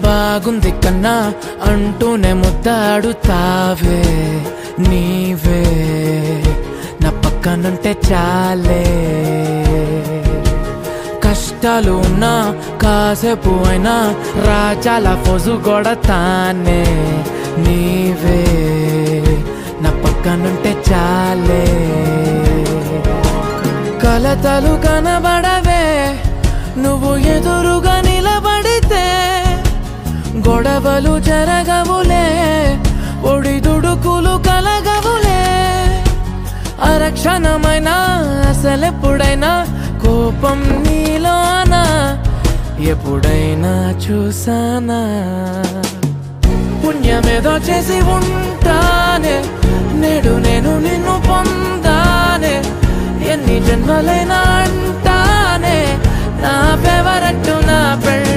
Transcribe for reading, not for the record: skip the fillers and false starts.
బాగుంది కన్నా అంటూనే ముద్దాడుతావే నీవే నా పక్కనుంటే చాలే కష్టాలు ఉన్నా కాసేపు అయినా రాజాల ఫోజు కొడతానే నీవే నా పక్కనుంటే చాలే కలతలు కనబడవే నువ్వు ఎదురుగా నిలబడితే గొడవలు జరగవులే ఒడిదుడుకులు కలగవులే అరక్షణమైనా అసలెప్పుడైనా కోపం నీలోనా ఎప్పుడైనా చూసానా పుణ్యమేదో చేసి ఉంటానే నేడు నేను నిన్ను పొందానే ఎన్ని జన్మలైనా అంటానే నా ఫేవరెట్ నా పెళ్ళి